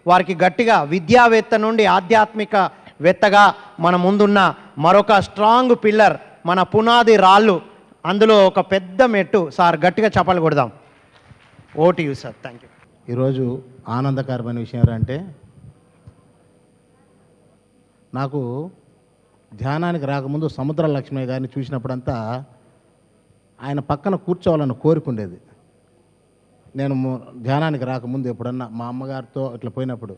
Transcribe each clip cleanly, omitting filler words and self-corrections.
వారికి గట్టిగా విద్యావేత్త నుండి ఆధ్యాత్మికవేత్తగా మన ముందున్న మరొక స్ట్రాంగ్ పిల్లర్, మన పునాది రాళ్ళు, అందులో ఒక పెద్ద మెట్టు. సార్ గట్టిగా చప్పట్లు కొడదాం. Vote you sir. Thank you. ఈరోజు ఆనందకరమైన విషయం ఏంటంటే, నాకు ధ్యానానికి రాకముందు సముద్ర లక్ష్మి గారిని చూసినప్పుడంతా ఆయన పక్కన కూర్చోవాలని కోరుకుండేది. నేను ధ్యానానికి రాకముందు ఎప్పుడన్నా మా అమ్మగారితో ఇట్లా పోయినప్పుడు,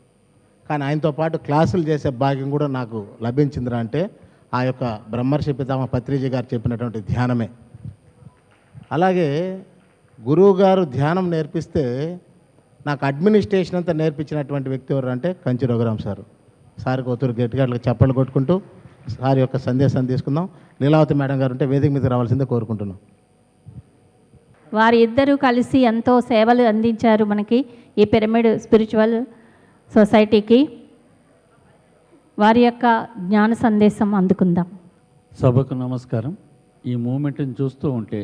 కానీ ఆయనతో పాటు క్లాసులు చేసే భాగ్యం కూడా నాకు లభించిందిరా అంటే ఆ యొక్క బ్రహ్మర్షి పితామహ పత్రిజీ గారు చెప్పినటువంటి ధ్యానమే. అలాగే గురువు గారు ధ్యానం నేర్పిస్తే నాకు అడ్మినిస్ట్రేషన్ అంతా నేర్పించినటువంటి వ్యక్తి ఎవరు అంటే కంచి రఘురామ్ సార్. సార్కి ఒత్తురు గట్టిగా చప్పట్లు కొట్టుకుంటూ సార్ యొక్క సందేశాన్ని తీసుకుందాం. లీలావతి మేడం గారు ఉంటే వేదిక మీద రావాల్సిందే కోరుకుంటున్నాం. వారి ఇద్దరూ కలిసి ఎంతో సేవలు అందించారు మనకి ఈ పిరమిడ్ స్పిరిచువల్ సొసైటీకి. వారి యొక్క జ్ఞాన సందేశం అందుకుందాం. సభకు నమస్కారం. ఈ మూమెంట్ని చూస్తూ ఉంటే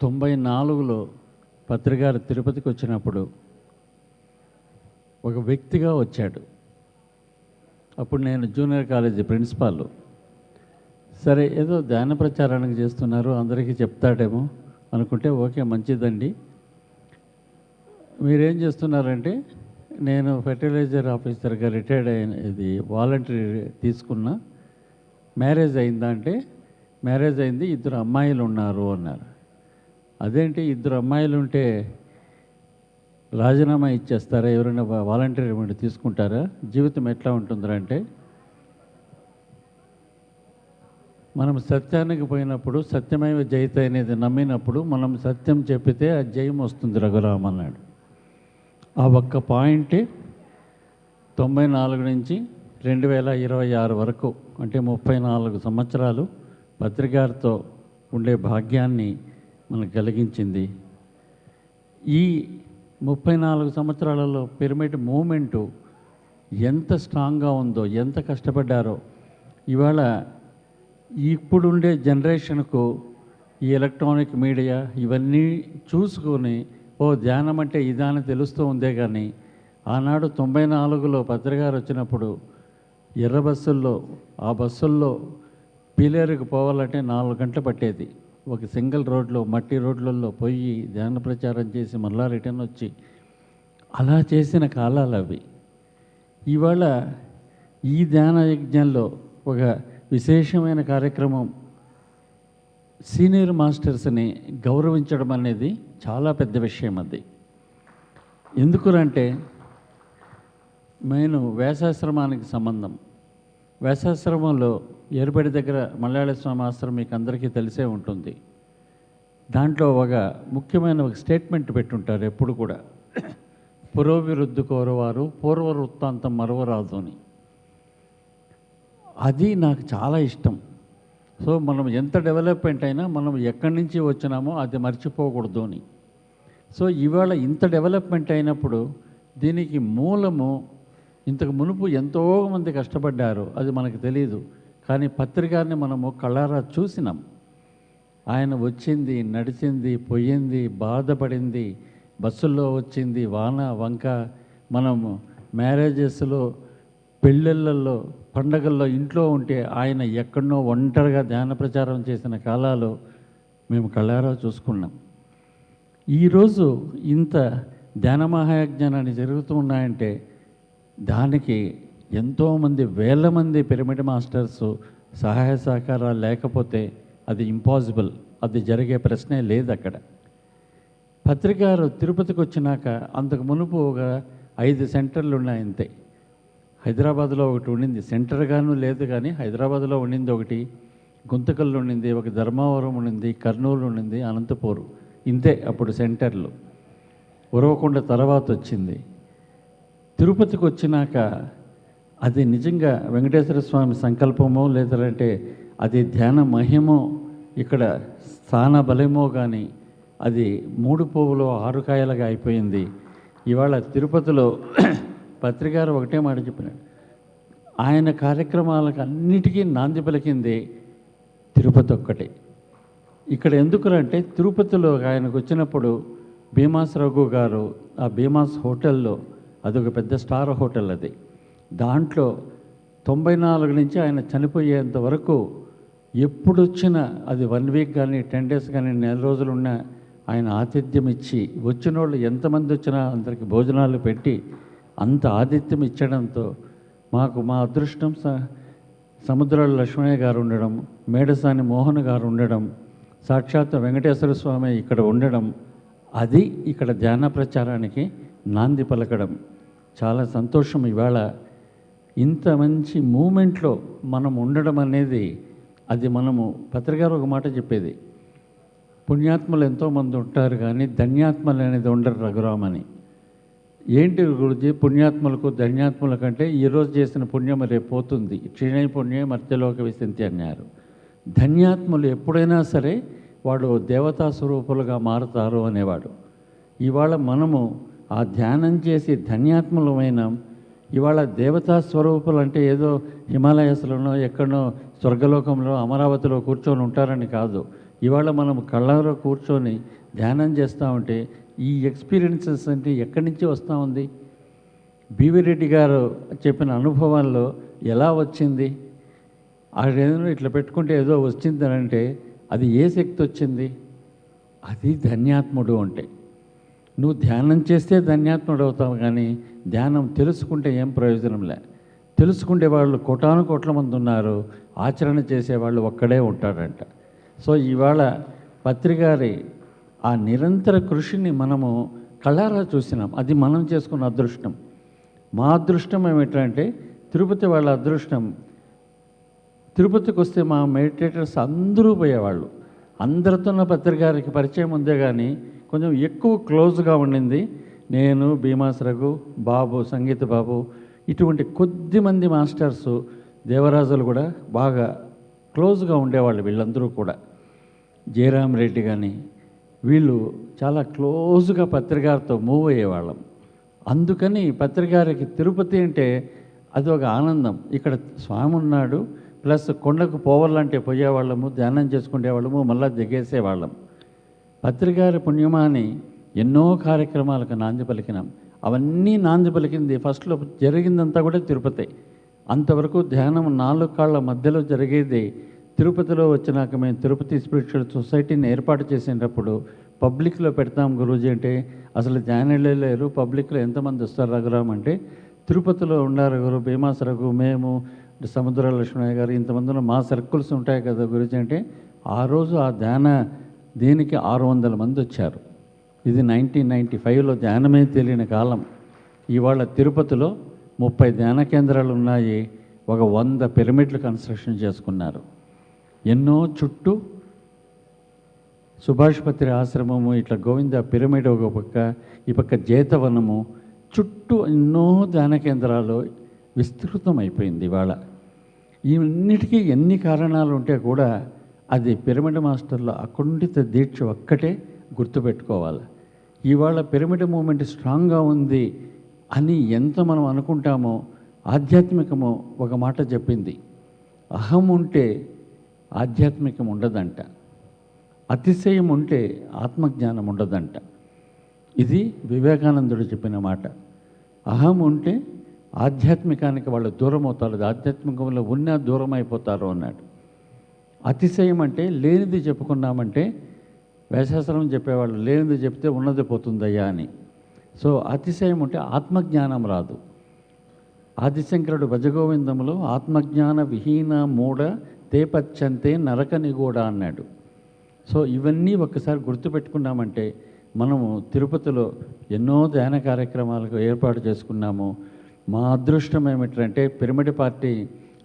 94లో పత్రిగారు తిరుపతికి వచ్చినప్పుడు ఒక వ్యక్తిగా వచ్చాడు. అప్పుడు నేను జూనియర్ కాలేజీ ప్రిన్సిపాల్. సరే ఏదో ధ్యాన ప్రచారానికి చేస్తున్నారు, అందరికీ చెప్తాడేమో అనుకుంటే ఓకే మంచిదండి. మీరేం చేస్తున్నారంటే, నేను ఫెర్టిలైజర్ ఆఫీసర్గా రిటైర్డ్ ఇది వాలంటరీ తీసుకున్నా. మ్యారేజ్ అయిందా అంటే మ్యారేజ్ అయింది, 2 అమ్మాయిలు ఉన్నారు అన్నారు. అదేంటి 2 అమ్మాయిలు ఉంటే రాజీనామా ఇచ్చేస్తారా, ఎవరైనా వాలంటరీ తీసుకుంటారా, జీవితం ఎట్లా ఉంటుందిరా అంటే, మనం సత్యానికి పోయినప్పుడు సత్యమేవ జయత అనేది నమ్మినప్పుడు మనం సత్యం చెప్పితే ఆ జయం వస్తుంది రఘురామ్ అన్నాడు. ఆ ఒక్క పాయింటే 94 నుంచి 2026 వరకు అంటే 34 సంవత్సరాలు పత్రిగారితో ఉండే భాగ్యాన్ని మనకు కలిగించింది. ఈ 34 సంవత్సరాలలో పిరమిడ్ మూమెంటు ఎంత స్ట్రాంగ్గా ఉందో, ఎంత కష్టపడ్డారో. ఇవాళ ఇప్పుడుండే జనరేషన్కు ఈ ఎలక్ట్రానిక్ మీడియా ఇవన్నీ చూసుకొని ధ్యానం అంటే ఇదాని తెలుస్తూ ఉందే. కానీ ఆనాడు 94లో పత్రిగారు వచ్చినప్పుడు ఎర్ర బస్సుల్లో, ఆ బస్సుల్లో పీలేరుకు పోవాలంటే 4 గంటలు పట్టేది. ఒక సింగిల్ రోడ్లో, మట్టి రోడ్లలో పోయి ధ్యాన ప్రచారం చేసి మళ్ళా రిటర్న్ వచ్చి అలా చేసిన కాలాలు అవి. ఇవాళ ఈ ధ్యాన యజ్ఞంలో ఒక విశేషమైన కార్యక్రమం, సీనియర్ మాస్టర్స్ని గౌరవించడం అనేది చాలా పెద్ద విషయం. అది ఎందుకునంటే నేను వేసాశ్రమానికి సంబంధం. వేసాశ్రమంలో ఏర్పడి దగ్గర మలయాళ స్వామి ఆశ్రమం మీకు అందరికీ తెలిసే ఉంటుంది. దాంట్లో ఒక ముఖ్యమైన ఒక స్టేట్మెంట్ పెట్టుంటారు ఎప్పుడు కూడా, పురోభివృద్ధి కోరవారు పూర్వ వృత్తాంతం మరవరాదు అని. అది నాకు చాలా ఇష్టం. సో మనం ఎంత డెవలప్మెంట్ అయినా మనం ఎక్కడి నుంచి వచ్చినామో అది మర్చిపోకూడదు అని. సో ఇవాళ ఇంత డెవలప్మెంట్ అయినప్పుడు దీనికి మూలము ఇంతకు మునుపు ఎంతోమంది కష్టపడ్డారు, అది మనకు తెలియదు. కానీ పత్రికారిని మనము కళ్ళారా చూసినాం. ఆయన వచ్చింది, నడిచింది, పోయింది, బాధపడింది, బస్సుల్లో వచ్చింది, వాన వంక, మనము మ్యారేజెస్లో, పెళ్ళిళ్ళల్లో, పండగల్లో ఇంట్లో ఉంటే ఆయన ఎక్కడనో ఒంటరిగా ధ్యాన ప్రచారం చేసిన కాలాలు మేము కళ్ళారా చూసుకున్నాం. ఈరోజు ఇంత ధ్యాన మహాయజ్ఞానాన్ని జరుగుతూ ఉన్నాయంటే దానికి ఎంతోమంది, వేల మంది పిరమిడ్ మాస్టర్స్ సహాయ సహకారాలు లేకపోతే అది ఇంపాసిబుల్, అది జరిగే ప్రశ్నే లేదు. అక్కడ పత్రికారు తిరుపతికి వచ్చినాక అంతకు మునుపు ఒక 5 సెంటర్లు ఉన్నాయి అంతే. హైదరాబాద్లో ఒకటి ఉండింది, సెంటర్గాను లేదు కానీ హైదరాబాద్లో ఉండింది ఒకటి, గుంతకల్లో ఉండింది, ఒక ధర్మవరం ఉండింది, కర్నూలు ఉండింది, అనంతపూర్, ఇంతే అప్పుడు సెంటర్లు. ఉరవకొండ తర్వాత వచ్చింది. తిరుపతికి వచ్చినాక అది నిజంగా వెంకటేశ్వర స్వామి సంకల్పమో లేదంటే అది ధ్యాన మహిమో, ఇక్కడ స్థాన బలమో కానీ అది 3 పువ్వులు 6 కాయలుగా అయిపోయింది. ఇవాళ తిరుపతిలో పత్రికారు ఒకటే మాట చెప్పినాడు, ఆయన కార్యక్రమాలకు అన్నిటికీ నాంది పలికింది తిరుపతి ఒక్కటే. ఇక్కడ ఎందుకునంటే తిరుపతిలో ఆయనకు వచ్చినప్పుడు భీమాస్ రఘు గారు ఆ భీమాస్ హోటల్లో అదొక పెద్ద స్టార్ హోటల్ అది. దాంట్లో 94 నుంచి ఆయన చనిపోయేంత వరకు ఎప్పుడొచ్చినా అది 1 వీక్ కానీ 10 డేస్ కానీ నెల రోజులున్నా ఆయన ఆతిథ్యం ఇచ్చి వచ్చిన వాళ్ళు ఎంతమంది వచ్చినా అందరికి భోజనాలు పెట్టి అంత ఆతిథ్యం ఇచ్చడంతో మాకు మా అదృష్టం సముద్రాల లక్ష్మయ్య గారు ఉండడం, మేడసాని మోహన్ గారు ఉండడం, సాక్షాత్ వెంకటేశ్వర స్వామి ఇక్కడ ఉండడం, అది ఇక్కడ ధ్యాన ప్రచారానికి నాంది పలకడం. చాలా సంతోషం. ఇవాళ ఇంత మంచి మూమెంట్లో మనం ఉండడం అనేది, అది మనము పత్రికారు ఒక మాట చెప్పేది, పుణ్యాత్మలు ఎంతోమంది ఉంటారు కానీ ధన్యాత్మలు అనేది ఉండరు రఘురామని. ఏంటి గురుజీ పుణ్యాత్మలకు ధన్యాత్మల కంటే ఈరోజు చేసిన పుణ్యం రేపు పోతుంది, క్షీణై పుణ్యం మర్త్యలోక విశంతి అన్నారు. ధన్యాత్మలు ఎప్పుడైనా సరే వాడు దేవతా స్వరూపులుగా మారుతారు అనేవాడు. ఇవాళ మనము ఆ ధ్యానం చేసి ధన్యాత్మలమైన, ఇవాళ దేవతా స్వరూపులు అంటే ఏదో హిమాలయస్లోనో ఎక్కడనో స్వర్గలోకంలో అమరావతిలో కూర్చొని ఉంటారని కాదు. ఇవాళ మనం కళ్ళలో కూర్చొని ధ్యానం చేస్తూ ఉంటే ఈ ఎక్స్పీరియన్సెస్ అంటే ఎక్కడి నుంచి వస్తూ ఉంది? బివి రెడ్డి గారు చెప్పిన అనుభవాల్లో ఎలా వచ్చింది? ఆడేదో ఇట్లా పెట్టుకుంటే ఏదో వచ్చిందని అంటే అది ఏ శక్తి వచ్చింది? అది ధన్యాత్ముడు అంటే. నువ్వు ధ్యానం చేస్తే ధన్యాత్ముడు అవుతావు, కానీ ధ్యానం తెలుసుకుంటే ఏం ప్రయోజనంలే. తెలుసుకుంటే వాళ్ళు కోటాను కోట్ల మంది ఉన్నారు, ఆచరణ చేసేవాళ్ళు ఒక్కడే ఉంటాడంట. సో ఇవాళ పత్రికారి ఆ నిరంతర కృషిని మనము కళ్ళారా చూసినాం. అది మనం చేసుకున్న అదృష్టం. మా అదృష్టం ఏమిటంటే తిరుపతి వాళ్ళ అదృష్టం. తిరుపతికి వస్తే మా మెడిటేటర్స్ అందరూ పోయేవాళ్ళు. అందరితో నా పత్రికారికి పరిచయం ఉందే కానీ కొంచెం ఎక్కువ క్లోజ్గా ఉండింది నేను, భీమాస్ రఘు, బాబు, సంగీత బాబు, ఇటువంటి కొద్దిమంది మాస్టర్సు, దేవరాజులు కూడా బాగా క్లోజ్గా ఉండేవాళ్ళు. వీళ్ళందరూ కూడా జయరాం రెడ్డి కానీ వీళ్ళు చాలా క్లోజ్గా పత్రికారితో మూవ్ అయ్యేవాళ్ళం. అందుకని పత్రికారికి తిరుపతి అంటే అది ఒక ఆనందం. ఇక్కడ స్వామి ఉన్నాడు, ప్లస్ కొండకు పోవాలంటే పోయేవాళ్ళము, ధ్యానం చేసుకునేవాళ్ళము, మళ్ళీ దిగేసేవాళ్ళం. పత్రికారి పుణ్యమాని ఎన్నో కార్యక్రమాలకు నాంది పలికినాం. అవన్నీ నాంది పలికింది ఫస్ట్లో జరిగిందంతా కూడా తిరుపతి. అంతవరకు ధ్యానం 4 కాళ్ళ మధ్యలో జరిగేది. తిరుపతిలో వచ్చినాక మేము తిరుపతి స్పిరిచువల్ సొసైటీని ఏర్పాటు చేసేటప్పుడు పబ్లిక్లో పెడతాం గురూజీ అంటే అసలు ధ్యానంలో లేరు, పబ్లిక్లో ఎంతమంది వస్తారు రఘురామ్ అంటే తిరుపతిలో ఉన్నారు గురు, భీమాస్ రఘు, మేము, సముద్ర లక్ష్మణయ్య గారు, ఇంతమందిలో మా సర్కిల్స్ ఉంటాయి కదా గురూజీ అంటే ఆ రోజు ఆ ధ్యాన దీనికి 600 మంది వచ్చారు. ఇది 1995లో ధ్యానమే తెలియని కాలం. ఇవాళ తిరుపతిలో 30 ధ్యాన కేంద్రాలు ఉన్నాయి. ఒక 100 పిరమిడ్లు కన్స్ట్రక్షన్ చేసుకున్నారు. ఎన్నో చుట్టూ సుభాష్ పత్రి ఆశ్రమము, ఇట్లా గోవింద పిరమిడ్ ఒక పక్క, ఈ పక్క జేతవనము, చుట్టూ ఎన్నో ధ్యాన కేంద్రాలు విస్తృతం అయిపోయింది. ఇవాళ ఇవన్నిటికీ ఎన్ని కారణాలు ఉంటే కూడా అది పిరమిడ్ మాస్టర్లో అకుంఠిత దీక్ష ఒక్కటే గుర్తుపెట్టుకోవాలి. ఇవాళ పిరమిడ్ మూమెంట్ స్ట్రాంగ్గా ఉంది అని ఎంత మనం అనుకుంటామో, ఆధ్యాత్మికము ఒక మాట చెప్పింది, అహం ఉంటే ఆధ్యాత్మికం ఉండదంట, అతిశయం ఉంటే ఆత్మజ్ఞానం ఉండదంట. ఇది వివేకానందుడు చెప్పిన మాట. అహం ఉంటే ఆధ్యాత్మికానికి వాళ్ళు దూరం అవుతారు, ఆధ్యాత్మికంలో ఉన్న దూరం అయిపోతారు అన్నాడు. అతిశయం అంటే లేనిది చెప్పుకున్నామంటే, వేశాస్త్రం చెప్పేవాళ్ళు లేనిది చెప్తే ఉన్నది పోతుందయ్యా అని. సో అతిశయం ఉంటే ఆత్మజ్ఞానం రాదు. ఆదిశంకరుడు భజగోవిందంలో ఆత్మజ్ఞాన విహీన మూఢ తేపచ్చంతే నరకని కూడా అన్నాడు. సో ఇవన్నీ ఒక్కసారి గుర్తుపెట్టుకున్నామంటే మనము తిరుపతిలో ఎన్నో ధ్యాన కార్యక్రమాలకు ఏర్పాటు చేసుకున్నాము. మా అదృష్టం ఏమిటంటే పిరమిడ్ పార్టీ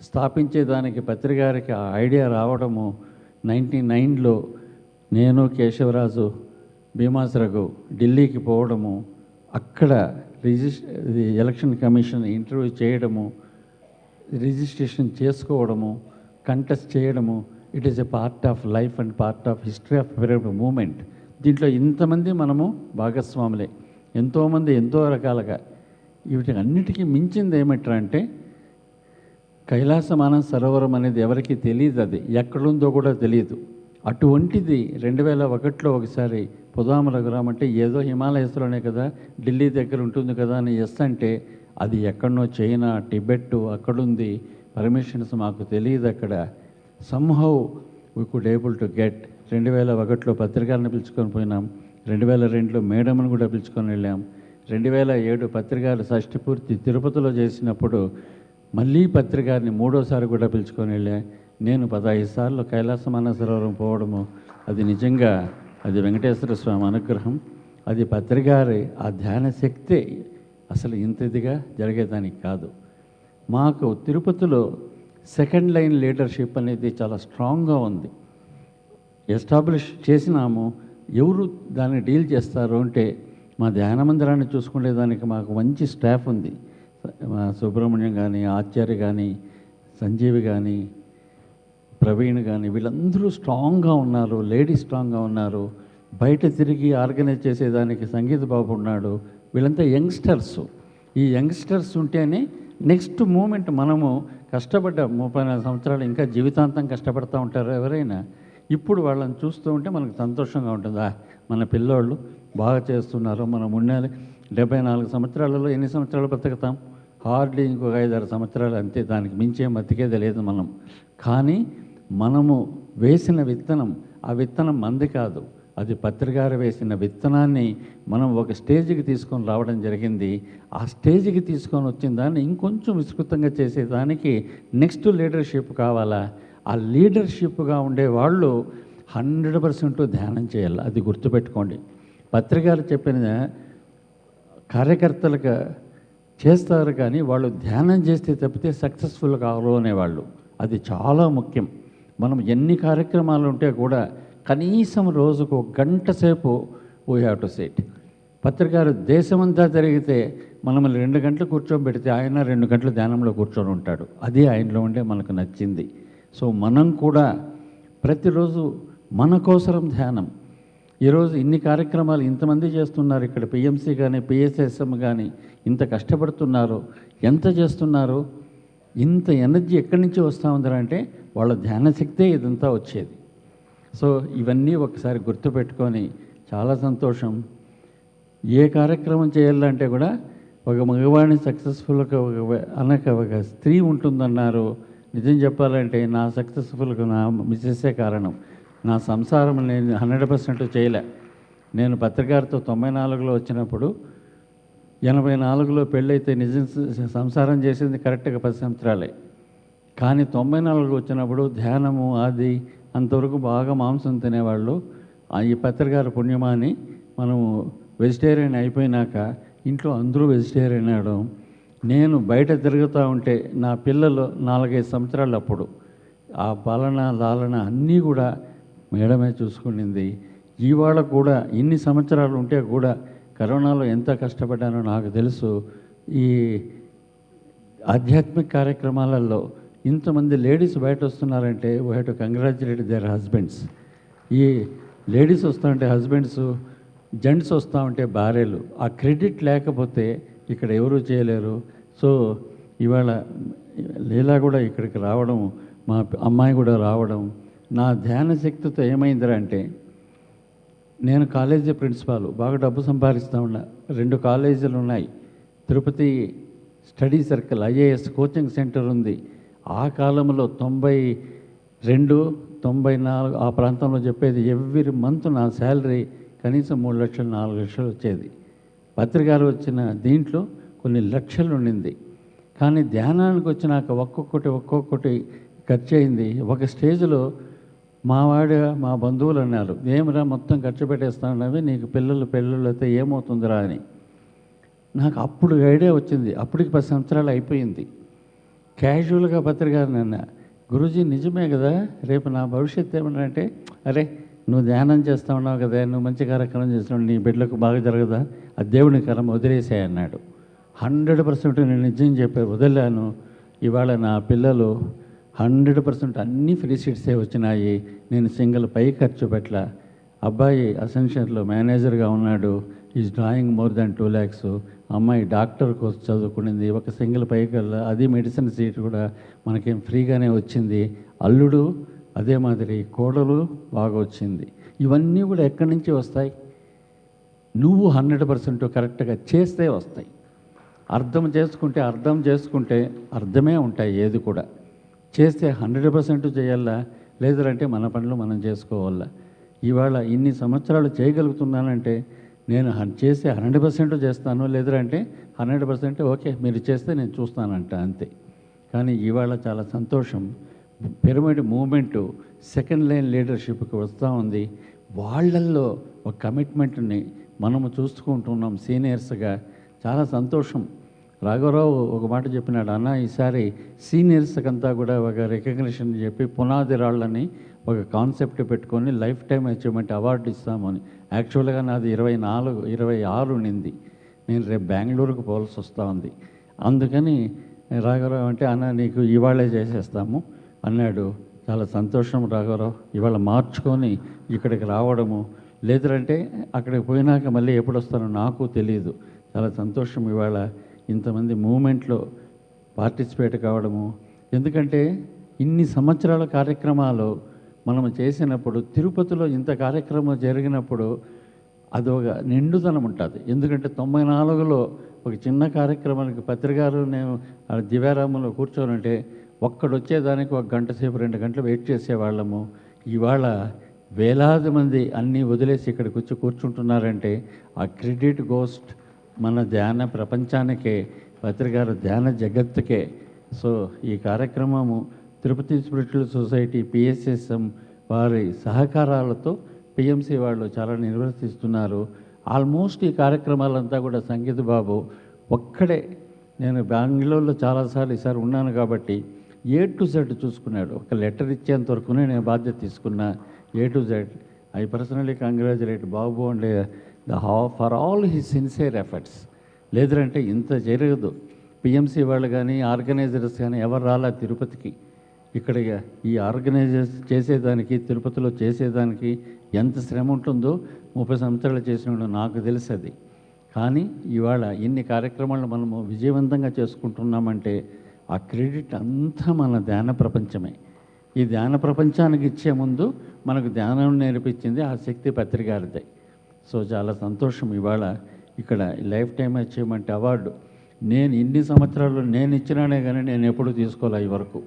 స్థాపించేదానికి పత్రికారికి ఆ ఐడియా రావడము 99లో నేను, కేశవరాజు, భీమాస్ రఘు ఢిల్లీకి పోవడము, అక్కడ ఎలక్షన్ కమిషన్ ఇంటర్వ్యూ చేయడము, రిజిస్ట్రేషన్ చేసుకోవడము, కంటెస్ట్ చేయడము. It is a part of life and part of history of pyramid moment. దీంట్లో ఇంతమంది మనము భాగస్వాములే, ఎంతోమంది ఎంతో రకాలుగా. వీటి అన్నిటికీ మించింది ఏమిట్రా అంటే కైలాసమాన సరోవరం అనేది ఎవరికి తెలియదు, అది ఎక్కడుందో కూడా తెలియదు. అటువంటిది 2001లో ఒకసారి పొదామ రఘురామ్ అంటే ఏదో హిమాలయస్లోనే కదా, ఢిల్లీ దగ్గర ఉంటుంది కదా అని ఎస్ అంటే అది ఎక్కడనో చైనా, టిబెట్ అక్కడుంది. పర్మిషన్స్ మాకు తెలియదు అక్కడ. Somehow we could able to get. 2001లో పత్రికాలను పిలుచుకొని పోయినాం, 2002లో మేడంను కూడా పిలుచుకొని వెళ్ళాం, 2007 పత్రికారు షష్ఠి పూర్తి తిరుపతిలో చేసినప్పుడు మళ్ళీ పత్రికారిని 3వసారి కూడా పిలుచుకొని వెళ్ళా. నేను 15 సార్లు కైలాస మానసరోవరం పోవడము అది నిజంగా అది వెంకటేశ్వర స్వామి అనుగ్రహం. అది పత్రికారి ఆ ధ్యాన శక్తి అసలు ఇంత ఇదిగా జరిగేదానికి కాదు. మాకు తిరుపతిలో సెకండ్ లైన్ లీడర్షిప్ అనేది చాలా స్ట్రాంగ్గా ఉంది, ఎస్టాబ్లిష్ చేసినాము. ఎవరు దాన్ని డీల్ చేస్తారు అంటే మా ధ్యాన మందిరాన్ని చూసుకునేదానికి మాకు మంచి స్టాఫ్ ఉంది. సుబ్రహ్మణ్యం కానీ, ఆచార్య కానీ, సంజీవి కానీ, ప్రవీణ్ కానీ, వీళ్ళందరూ స్ట్రాంగ్గా ఉన్నారు. లేడీస్ స్ట్రాంగ్గా ఉన్నారు. బయట తిరిగి ఆర్గనైజ్ చేసేదానికి సంగీత బాబు ఉన్నాడు. వీళ్ళంతా యంగ్స్టర్స్. ఈ యంగ్స్టర్స్ ఉంటేనే నెక్స్ట్ మూమెంట్. మనము కష్టపడ్డ 34 సంవత్సరాలు ఇంకా జీవితాంతం కష్టపడుతూ ఉంటారు ఎవరైనా. ఇప్పుడు వాళ్ళని చూస్తూ ఉంటే మనకు సంతోషంగా ఉంటుంది. మన పిల్లోళ్ళు బాగా చేస్తున్నారు. మనం ఉండాలి. 74 సంవత్సరాలలో ఎన్ని సంవత్సరాలు బతుకుతాం? హార్డ్లీ ఇంకొక 5-6 సంవత్సరాలు అంతే, దానికి మించే బతికేది లేదు మనం. కానీ మనము వేసిన విత్తనం, ఆ విత్తనం మంది కాదు, అది పత్రికారు వేసిన విత్తనాన్ని మనం ఒక స్టేజ్కి తీసుకొని రావడం జరిగింది. ఆ స్టేజ్కి తీసుకొని వచ్చిన దాన్ని ఇంకొంచెం విస్తృతంగా చేసేదానికి నెక్స్ట్ లీడర్షిప్ కావాలా? ఆ లీడర్షిప్గా ఉండే వాళ్ళు 100% ధ్యానం చేయాలి. అది గుర్తుపెట్టుకోండి. పత్రికారు చెప్పిన కార్యకర్తలుగా చేస్తారు కానీ వాళ్ళు ధ్యానం చేస్తే తప్పితే సక్సెస్ఫుల్ కావాలి అనేవాళ్ళు. అది చాలా ముఖ్యం. మనం ఎన్ని కార్యక్రమాలు ఉంటే కూడా కనీసం రోజుకు 1 గంట సేపు వీ హ్యావ్ టు సిట్. పత్రికారు దేశమంతా జరిగితే మనల్ని 2 గంటలు కూర్చోబెడితే ఆయన 2 గంటలు ధ్యానంలో కూర్చొని ఉంటాడు. అది ఆయనలో ఉండే మనకు నచ్చింది. సో మనం కూడా ప్రతిరోజు మన కోసరం ధ్యానం. ఈరోజు ఇన్ని కార్యక్రమాలు ఇంతమంది చేస్తున్నారు. ఇక్కడ పిఎంసి కానీ, పిఎస్ఎస్ఎం కానీ ఇంత కష్టపడుతున్నారు. ఎంత చేస్తున్నారు? ఇంత ఎనర్జీ ఎక్కడి నుంచి వస్తూ ఉందంటే వాళ్ళ ధ్యాన శక్తే ఇదంతా వచ్చేది. సో ఇవన్నీ ఒకసారి గుర్తుపెట్టుకొని చాలా సంతోషం. ఏ కార్యక్రమం చేయాలంటే కూడా ఒక మగవాడిని సక్సెస్ఫుల్గా ఒక స్త్రీ ఉంటుందన్నారు. నిజం చెప్పాలంటే నా సక్సెస్ఫుల్గా నా మిస్సెస్సే కారణం. నా సంసారం నేను 100% చేయలే. నేను పత్రికారితో 94లో వచ్చినప్పుడు 84లో పెళ్ళైతే నిజం సంసారం చేసింది కరెక్ట్గా 10 సంవత్సరాలే. కానీ 94 వచ్చినప్పుడు ధ్యానము అది అంతవరకు బాగా మాంసం తినేవాళ్ళు. ఈ పత్రికారు పుణ్యమాని మనము వెజిటేరియన్ అయిపోయినాక ఇంట్లో అందరూ వెజిటేరియన్ అవడం. నేను బయట తిరుగుతూ ఉంటే నా పిల్లలు 4-5 సంవత్సరాలు అప్పుడు ఆ పాలన లాలన అన్నీ కూడా మేడమే చూసుకునింది. ఇవాళ కూడా ఇన్ని సంవత్సరాలు ఉంటే కూడా కరోనాలో ఎంత కష్టపడ్డానో నాకు తెలుసు. ఈ ఆధ్యాత్మిక కార్యక్రమాలలో ఇంతమంది లేడీస్ బయట వస్తున్నారంటే we have to congratulate there husbands. ఈ లేడీస్ వస్తూ ఉంటే హస్బెండ్స్, జెంట్స్ వస్తూ ఉంటే భార్యలు. ఆ క్రెడిట్ లేకపోతే ఇక్కడ ఎవరూ చేయలేరు. సో ఇవాళ లీలా కూడా ఇక్కడికి రావడం, మా అమ్మాయి కూడా రావడం, నా ధ్యాన శక్తితో ఏమైందిరా అంటే నేను కాలేజీ ప్రిన్సిపాల్, బాగా డబ్బు సంపాదిస్తూ ఉన్నా. 2 కాలేజీలు ఉన్నాయి. Tirupati study circle IAS coaching centre ఉంది. ఆ కాలంలో 92, 94 ఆ ప్రాంతంలో చెప్పేది ఎవ్రీ మంత్ నా శాలరీ కనీసం 3 లక్షలు 4 లక్షలు వచ్చేది. పత్రికారు వచ్చిన దీంట్లో కొన్ని లక్షలు ఉండింది. కానీ ధ్యానానికి వచ్చినాక ఒక్కొక్కటి ఖర్చు అయింది. ఒక స్టేజ్లో మా బంధువులు అన్నారు, ఏమిరా మొత్తం ఖర్చు పెట్టేస్తానవి, నీకు పెళ్ళిళ్ళు అయితే ఏమవుతుందిరా అని. నాకు అప్పుడు ఐడియా వచ్చింది. అప్పటికి 10 సంవత్సరాలు అయిపోయింది. క్యాజువల్గా పత్రికారిని అన్న, గురూజీ నిజమే కదా, రేపు నా భవిష్యత్తు ఏమన్నా అంటే, అరే నువ్వు ధ్యానం చేస్తూ ఉన్నావు కదా, నువ్వు మంచి కార్యక్రమం చేస్తున్నావు, నీ బిడ్డలకు బాగా జరగదా, అది దేవుని కరం వదిలేసాయి అన్నాడు. 100% నేను నిజం చెప్పాను, వదిలాను. ఇవాళ నా పిల్లలు 100% అన్నీ ఫ్రీ సీట్సే వచ్చినాయి. నేను సింగిల్ పై ఖర్చు పెట్టలా. అబ్బాయి అసెన్షన్లో మేనేజర్గా ఉన్నాడు. Is drawing more than 2 lakhs. అమ్మాయి డాక్టర్ కోర్స్ చదువుకునింది. ఒక సింగిల్ పైకల్లా అది మెడిసిన్ సీట్ కూడా మనకేం ఫ్రీగానే వచ్చింది. అల్లుడు అదే మాదిరి, కోడలు బాగా వచ్చింది. ఇవన్నీ కూడా ఎక్కడి నుంచి వస్తాయి? నువ్వు 100% కరెక్ట్గా చేస్తే వస్తాయి. అర్థం చేసుకుంటే అర్థమే ఉంటాయి ఏది కూడా. చేస్తే 100% చేయాలా, లేదంటే మన పనులు మనం చేసుకోవాలా. ఇవాళ ఇన్ని సంవత్సరాలు చేయగలుగుతున్నానంటే నేను చేస్తే 100% చేస్తాను, లేదంటే 100% ఓకే మీరు చేస్తే నేను చూస్తానంట అంతే. కానీ ఇవాళ చాలా సంతోషం, పిరమిడ్ మూమెంటు సెకండ్ లైన్ లీడర్షిప్కి వస్తూ ఉంది. వాళ్ళల్లో ఒక కమిట్మెంట్ని మనము చూసుకుంటున్నాం సీనియర్స్గా. చాలా సంతోషం. రాఘవరావు ఒక మాట చెప్పినాడు, అన్న ఈసారి సీనియర్స్కంతా కూడా ఒక రికగ్నిషన్ చెప్పి పునాది రాళ్ళని ఒక కాన్సెప్ట్ పెట్టుకొని లైఫ్ టైం అచీవ్మెంట్ అవార్డు ఇస్తామని. యాక్చువల్గా నాది 26 నింది. నేను రేపు బెంగళూరుకు పోవాల్సి వస్తూ ఉంది. అందుకని రాఘవరావు అంటే అన్న నీకు ఇవాళే చేసేస్తాము అన్నాడు. చాలా సంతోషం రాఘవరావు, ఇవాళ మార్చుకొని ఇక్కడికి రావడము, లేదంటే అక్కడికి పోయినాక మళ్ళీ ఎప్పుడు వస్తానో నాకు తెలియదు. చాలా సంతోషం ఇవాళ ఇంతమంది మూమెంట్లో పార్టిసిపేట్ కావడము. ఎందుకంటే ఇన్ని సంవత్సరాల కార్యక్రమాలు మనం చేసినప్పుడు, తిరుపతిలో ఇంత కార్యక్రమం జరిగినప్పుడు అదొక నిండుదనం ఉంటుంది. ఎందుకంటే 94లో ఒక చిన్న కార్యక్రమానికి పత్రికారు నేను దివ్యారామంలో కూర్చోనంటే ఒక్కడొచ్చేదానికి 1 గంట సేపు 2 గంటలు వెయిట్ చేసేవాళ్ళము. ఇవాళ వేలాది మంది అన్నీ వదిలేసి ఇక్కడికి వచ్చి కూర్చుంటున్నారంటే ఆ క్రెడిట్ గోస్ట్ మన ధ్యాన ప్రపంచానికే, పత్రికారు ధ్యాన జగత్తుకే. సో ఈ కార్యక్రమము తిరుపతి స్పిరిచువల్ సొసైటీ పిఎస్ఎస్ఎం వారి సహకారాలతో పిఎంసి వాళ్ళు చాలా నిర్వర్తిస్తున్నారు. ఆల్మోస్ట్ ఈ కార్యక్రమాలంతా కూడా సంగీత బాబు ఒక్కడే. నేను బెంగళూరులో చాలాసార్లు ఈసారి ఉన్నాను కాబట్టి A to Z చూసుకున్నాడు. ఒక లెటర్ ఇచ్చేంత వరకునే నేను బాధ్యత తీసుకున్నా. A to Z. I personally congratulate Babu and for all his sincere efforts. లేదంటే ఇంత జరగదు. పిఎంసి వాళ్ళు కానీ ఆర్గనైజర్స్ కానీ ఎవరు రాలా తిరుపతికి. ఇక్కడ ఈ ఆర్గనైజర్స్ చేసేదానికి, తిరుపతిలో చేసేదానికి ఎంత శ్రమ ఉంటుందో 30 సంవత్సరాలు చేసినాడు నాకు తెలుసు అది. కానీ ఇవాళ ఇన్ని కార్యక్రమాలు మనము విజయవంతంగా చేసుకుంటున్నామంటే ఆ క్రెడిట్ అంతా మన ధ్యాన ప్రపంచమే. ఈ ధ్యాన ప్రపంచానికి ఇచ్చే ముందు మనకు ధ్యానం నేర్పించింది ఆ శక్తి పత్రికారిదే. సో చాలా సంతోషం ఇవాళ ఇక్కడ లైఫ్ టైం అచీవ్మెంట్ అవార్డు నేను ఇన్ని సంవత్సరాలు నేను ఇచ్చినానే కానీ నేను ఎప్పుడు తీసుకోలే ఈ వరకు.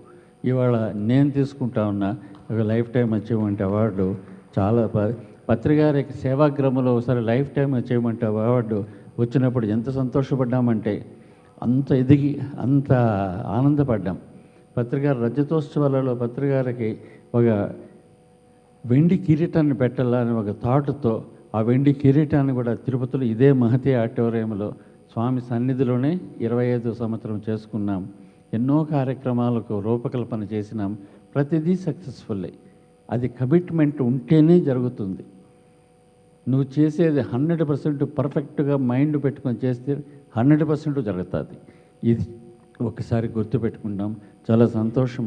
ఇవాళ నేను తీసుకుంటా ఉన్న ఒక లైఫ్ టైం అచీవ్మెంట్ అవార్డు చాలా పత్రికారికి సేవాగ్రామంలో ఒకసారి లైఫ్ టైం అచీవ్మెంట్ అవార్డు వచ్చినప్పుడు ఎంత సంతోషపడ్డామంటే అంత ఎదిగి అంత ఆనందపడ్డాం. పత్రికారు రజతోత్సవాలలో పత్రికారికి ఒక వెండి కిరీటాన్ని పెట్టాలని ఒక థాట్తో ఆ వెండి కిరీటాన్ని కూడా తిరుపతిలో ఇదే మహతి ఆడిటోరియంలో స్వామి సన్నిధిలోనే 25వ సంవత్సరం చేసుకున్నాం. ఎన్నో కార్యక్రమాలకు రూపకల్పన చేసినాం. ప్రతిదీ సక్సెస్ఫుల్లే. అది కమిట్మెంట్ ఉంటేనే జరుగుతుంది. నువ్వు చేసేది 100% పర్ఫెక్ట్గా మైండ్ పెట్టుకొని చేస్తే 100% జరుగుతుంది. ఇది ఒకసారి గుర్తుపెట్టుకుంటాం. చాలా సంతోషం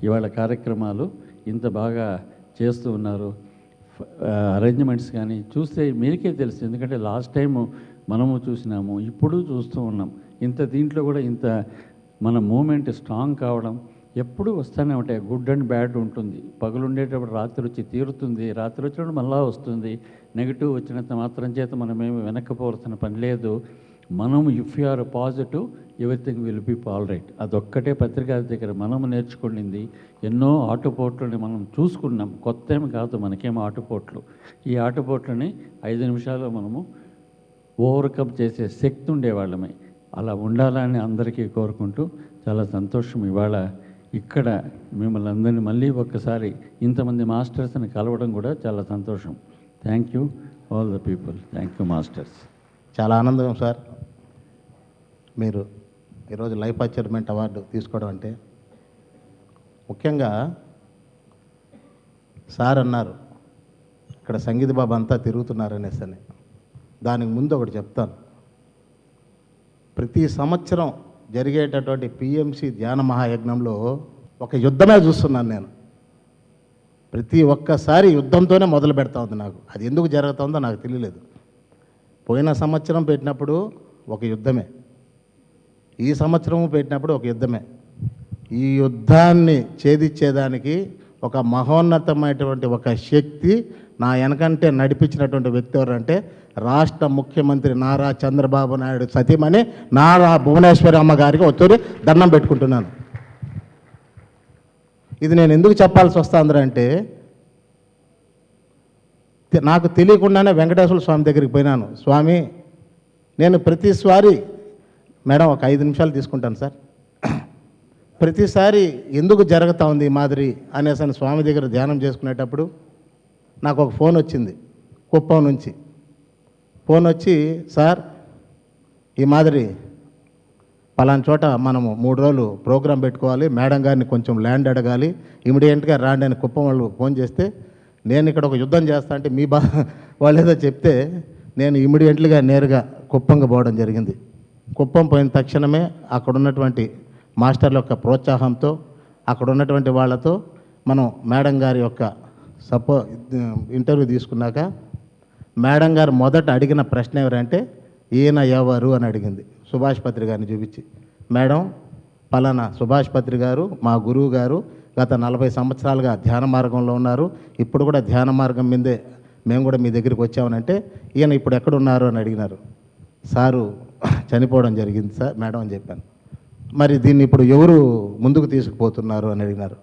ఇవాళ కార్యక్రమాలు ఇంత బాగా చేస్తూ ఉన్నారు. అరేంజ్మెంట్స్ కానీ చూస్తే మీరికే తెలుసు. ఎందుకంటే లాస్ట్ టైము మనము చూసినాము, ఇప్పుడు చూస్తూ ఉన్నాం. దీంట్లో కూడా ఇంత మన మూమెంట్ స్ట్రాంగ్ కావడం ఎప్పుడూ వస్తూనే ఉంటాయి. గుడ్ అండ్ బ్యాడ్ ఉంటుంది. పగలు ఉండేటప్పుడు రాత్రి వచ్చి తీరుతుంది, రాత్రి వచ్చినప్పుడు మళ్ళా వస్తుంది. నెగిటివ్ వచ్చినంత మాత్రం చేత మనమేమి వెనక్కిపోవాల్సిన పని లేదు. మనం if you are positive everything will be all right. అదొక్కటే పత్రికా దగ్గర మనము నేర్చుకునింది. ఎన్నో ఆటుపోట్లని మనం చూసుకున్నాం. కొత్త ఏమి కాదు మనకేమో ఆటుపోట్లు. ఈ ఆటుపోట్లని 5 నిమిషాల్లో మనము ఓవర్కమ్ చేసే శక్తి ఉండేవాళ్ళమే. అలా ఉండాలని అందరికీ కోరుకుంటూ చాలా సంతోషం ఇవాళ ఇక్కడ మిమ్మల్ని అందరినీ మళ్ళీ ఒక్కసారి ఇంతమంది మాస్టర్స్ని కలవడం కూడా చాలా సంతోషం. Thank you all the people. Thank you masters. చాలా ఆనందం సార్, మీరు ఈరోజు లైఫ్ అచీవ్మెంట్ అవార్డు తీసుకోవడం అంటే. ముఖ్యంగా సార్ అన్నారు ఇక్కడ సంగీత బాబు అంతా తిరుగుతున్నారనేసి అని. దానికి ముందు ఒకటి చెప్తాను. ప్రతి సంవత్సరం జరిగేటటువంటి పిఎంసి ధ్యాన మహాయజ్ఞంలో ఒక యుద్ధమే చూస్తున్నాను నేను. ప్రతి ఒక్కసారి యుద్ధంతోనే మొదలు పెడతా ఉంది నాకు. అది ఎందుకు జరుగుతుందో నాకు తెలియలేదు. పోయిన సంవత్సరం పెట్టినప్పుడు ఒక యుద్ధమే, ఈ సంవత్సరము పెట్టినప్పుడు ఒక యుద్ధమే. ఈ యుద్ధాన్ని ఛేదించేదానికి ఒక మహోన్నతమైనటువంటి ఒక శక్తి నా వెనకంటే నడిపించినటువంటి వ్యక్తి ఎవరంటే రాష్ట్ర ముఖ్యమంత్రి నారా చంద్రబాబు నాయుడు సతీమణి నారా భువనేశ్వరి అమ్మ గారికి వచ్చి దండం పెట్టుకుంటున్నాను. ఇది నేను ఎందుకు చెప్పాల్సి వస్తుందంటే నాకు తెలియకుండానే వెంకటేశ్వర స్వామి దగ్గరికి పోయినాను. స్వామి, నేను ప్రతిసారి మేడం ఒక 5 నిమిషాలు తీసుకుంటాను సార్, ప్రతిసారి ఎందుకు జరుగుతూ ఉంది ఈ మాదిరి అనేసి స్వామి దగ్గర ధ్యానం చేసుకునేటప్పుడు నాకు ఒక ఫోన్ వచ్చింది, కుప్పం నుంచి ఫోన్ వచ్చి, సార్ ఈ మాదిరి పలానా చోట మనము 3 రోజులు ప్రోగ్రాం పెట్టుకోవాలి, మేడం గారిని కొంచెం ల్యాండ్ అడగాలి, ఇమీడియట్గా రాండి అని కుప్పం వాళ్ళు ఫోన్ చేస్తే, నేను ఇక్కడ ఒక యుద్ధం చేస్తా అంటే మీ వాళ్ళు ఏదో చెప్తే నేను ఇమీడియట్గా నేరుగా కుప్పంగా పోవడం జరిగింది. కుప్పం పోయిన తక్షణమే అక్కడ ఉన్నటువంటి మాస్టర్ల యొక్క ప్రోత్సాహంతో అక్కడ ఉన్నటువంటి వాళ్ళతో మనం మేడం గారి యొక్క ఇంటర్వ్యూ తీసుకున్నాక మేడం గారు మొదట అడిగిన ప్రశ్న ఎవరంటే ఈయన ఎవరు అని అడిగింది. సుభాష్ పత్రి గారిని చూపించి, మేడం పలానా సుభాష్ పత్రి గారు మా గురువు గారు, గత 40 సంవత్సరాలుగా ధ్యాన మార్గంలో ఉన్నారు, ఇప్పుడు కూడా ధ్యాన మార్గం మీదే మేము కూడా మీ దగ్గరికి వచ్చామనంటే, ఈయన ఇప్పుడు ఎక్కడున్నారు అని అడిగినారు. సారు చనిపోవడం జరిగింది సార్ మేడం అని చెప్పాను. మరి దీన్ని ఇప్పుడు ఎవరు ముందుకు తీసుకుపోతున్నారు అని అడిగినారు.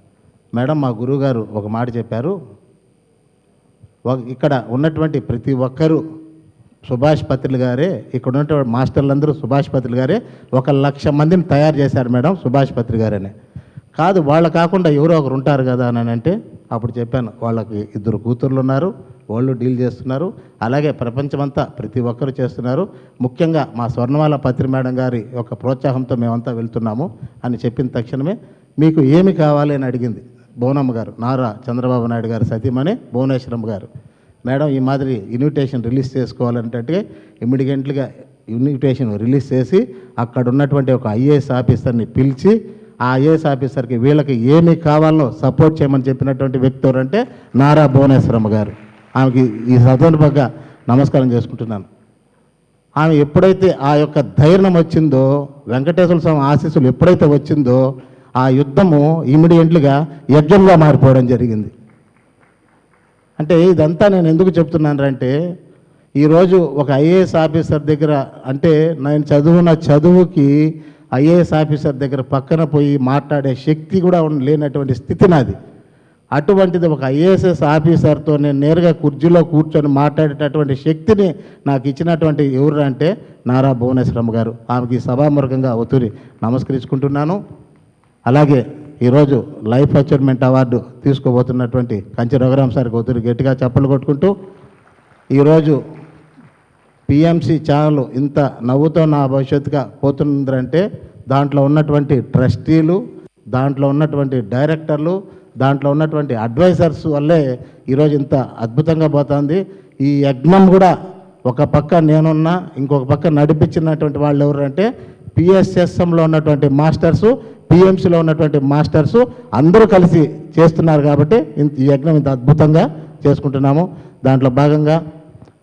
మేడం మా గురువుగారు ఒక మాట చెప్పారు, ఇక్కడ ఉన్నటువంటి ప్రతి ఒక్కరూ సుభాష్ పత్రిలు గారే, ఇక్కడ ఉన్నటువంటి మాస్టర్లందరూ సుభాష్ పత్రిలు గారే 1,00,000 మందిని తయారు చేశారు మేడం సుభాష్ పత్రి గారని. కాదు, వాళ్ళు కాకుండా ఎవరో ఒకరు ఉంటారు కదా అని అంటే అప్పుడు చెప్పాను, వాళ్ళకి 2 కూతుర్లు ఉన్నారు, వాళ్ళు డీల్ చేస్తున్నారు, అలాగే ప్రపంచమంతా ప్రతి ఒక్కరు చేస్తున్నారు, ముఖ్యంగా మా స్వర్ణమాల పత్రి మేడం గారి యొక్క ప్రోత్సాహంతో మేమంతా వెళ్తున్నాము అని చెప్పిన తక్షణమే మీకు ఏమి కావాలి అని అడిగింది భువనమ్మ గారు, నారా చంద్రబాబు నాయుడు గారు సతీమణి భువనేశ్వరమ్మ గారు. మేడం ఈ మాదిరి ఇన్విటేషన్ రిలీజ్ చేసుకోవాలంటే ఇమ్మీడియట్గా ఇన్విటేషన్ రిలీజ్ చేసి అక్కడ ఉన్నటువంటి ఒక ఐఏఎస్ ఆఫీసర్ని పిలిచి ఆ ఐఏఎస్ ఆఫీసర్కి వీళ్ళకి ఏమి కావాలో సపోర్ట్ చేయమని చెప్పినటువంటి వ్యక్తి ఎవరంటే నారా భువనేశ్వరమ్మ గారు. ఆమెకి ఈ సందర్భంగా నమస్కారం చేసుకుంటున్నాను. ఆమె ఎప్పుడైతే ఆ యొక్క ధైర్యం వచ్చిందో, వెంకటేశ్వర స్వామి ఆశీస్సులు ఎప్పుడైతే వచ్చిందో, ఆ యుద్ధము ఇమ్మీడియట్గా యజ్ఞంగా మారిపోవడం జరిగింది. అంటే ఇదంతా నేను ఎందుకు చెప్తున్నాను అంటే, ఈరోజు ఒక ఐఏఎస్ ఆఫీసర్ దగ్గర, అంటే నేను చదువున్న చదువుకి ఐఏఎస్ ఆఫీసర్ దగ్గర పక్కన పోయి మాట్లాడే శక్తి కూడా లేనటువంటి స్థితి నాది. అటువంటిది ఒక ఐఏఎస్ ఆఫీసర్తో నేను నేరుగా కుర్చీలో కూర్చొని మాట్లాడేటటువంటి శక్తిని నాకు ఇచ్చినటువంటి ఎవరు అంటే నారా భువనేశ్వరమ్మ గారు. ఆమెకి సభాముఖంగా ఒత్తిడి నమస్కరించుకుంటున్నాను. అలాగే ఈరోజు లైఫ్ అచీవ్మెంట్ అవార్డు తీసుకోబోతున్నటువంటి కంచి రఘురామ్ సార్కి ఒత్తిడి గట్టిగా చప్పలు కొట్టుకుంటూ, ఈరోజు పిఎంసి ఛానల్ ఇంత నవ్వుతో నా భవిష్యత్తుగా పోతుందంటే దాంట్లో ఉన్నటువంటి ట్రస్టీలు, దాంట్లో ఉన్నటువంటి డైరెక్టర్లు, దాంట్లో ఉన్నటువంటి అడ్వైజర్స్ వల్లే ఈరోజు ఇంత అద్భుతంగా పోతుంది. ఈ యజ్ఞం కూడా ఒక పక్క నేనున్నా, ఇంకొక పక్క నడిపించినటువంటి వాళ్ళు ఎవరంటే పిఎస్ఎస్ఎంలో ఉన్నటువంటి మాస్టర్సు, పిఎంసిలో ఉన్నటువంటి మాస్టర్సు అందరూ కలిసి చేస్తున్నారు. కాబట్టి ఈ యజ్ఞం ఇంత అద్భుతంగా చేసుకుంటున్నాము. దాంట్లో భాగంగా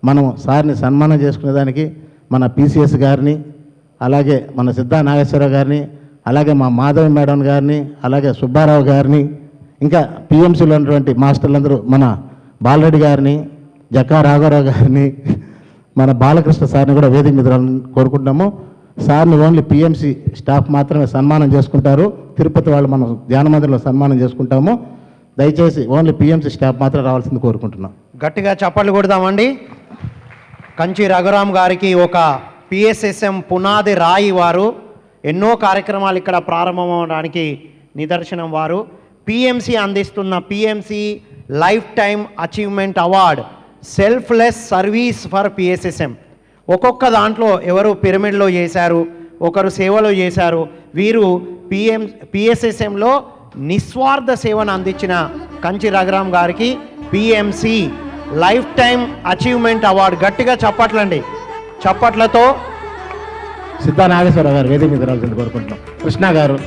మనం సార్ని సన్మానం చేసుకునేదానికి మన పిసిఎస్ గారిని, అలాగే మన సిద్ధా నాగేశ్వరరావు గారిని, అలాగే మా మాధవి మేడం గారిని, అలాగే సుబ్బారావు గారిని, ఇంకా పిఎంసీలో ఉన్నటువంటి మాస్టర్లందరూ మన బాలరెడ్డి గారిని, జక్కా రాఘవరావు గారిని, మన బాలకృష్ణ సార్ని కూడా వేదిక మీద కోరుకుంటున్నాము. సార్ని ఓన్లీ పిఎంసి స్టాఫ్ మాత్రమే సన్మానం చేసుకుంటారు. తిరుపతి వాళ్ళు మనం ధ్యాన మందిరంలో సన్మానం చేసుకుంటాము. దయచేసి ఓన్లీ పిఎంసి స్టాఫ్ మాత్రం రావాల్సింది కోరుకుంటున్నాం. గట్టిగా చప్పట్లు కొడదామండి. కంచి రఘురామ్ గారికి ఒక పిఎస్ఎస్ఎం పునాది రాయి వారు. ఎన్నో కార్యక్రమాలు ఇక్కడ ప్రారంభమవడానికి నిదర్శనం వారు. పిఎంసి అందిస్తున్న PMC life time achievement award selfless service for PSSM. ఒక్కొక్క దాంట్లో ఎవరు పిరమిడ్లో చేశారు, ఒకరు సేవలో చేశారు. వీరు పిఎస్ఎస్ఎంలో నిస్వార్థ సేవను అందించిన కంచి రఘురామ్ గారికి PMC life time achievement award. గట్టిగా చప్పట్లండి. చప్పట్లతో సిద్ధా నాగేశ్వరరావు గారు వేదిక మీద రావాల్సింది కోరుకుంటున్నాం. కృష్ణ గారు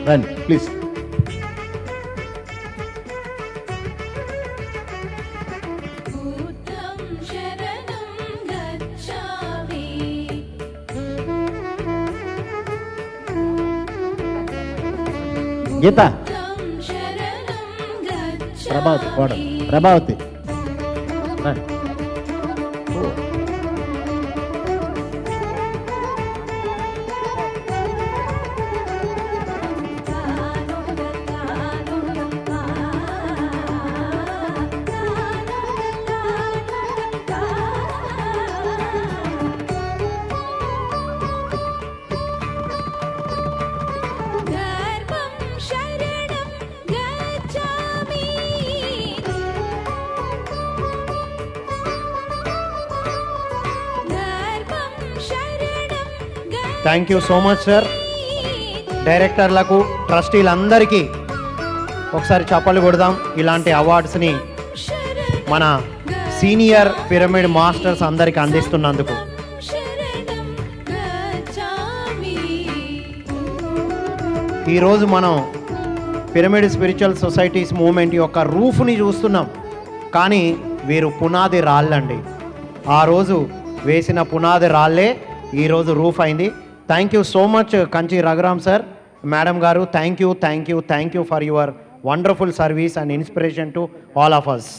రండి ప్లీజ్. గీత, ప్రభావతి కోడలు, ప్రభావతి ధర్మం శరణం గచ్ఛామి ధర్మం శరణం thank you so much sir. డైరెక్టర్లకు, ట్రస్టీలందరికీ ఒకసారి చప్పలు కొడదాం. ఇలాంటి అవార్డ్స్ని మన సీనియర్ పిరమిడ్ మాస్టర్స్ అందరికీ అందిస్తున్నందుకు. శరణం గచ్ఛామి ఈరోజు మనం పిరమిడ్ స్పిరిచువల్ సొసైటీస్ మూవ్మెంట్ యొక్క రూఫ్ని చూస్తున్నాం, కానీ వీరు పునాది రాళ్ళండి. ఆ రోజు వేసిన పునాది రాళ్ళే ఈరోజు రూఫ్ అయింది. Thank you so much Kanchi Raghuram sir, madam గారు. Thank you for your wonderful service and inspiration to all of us.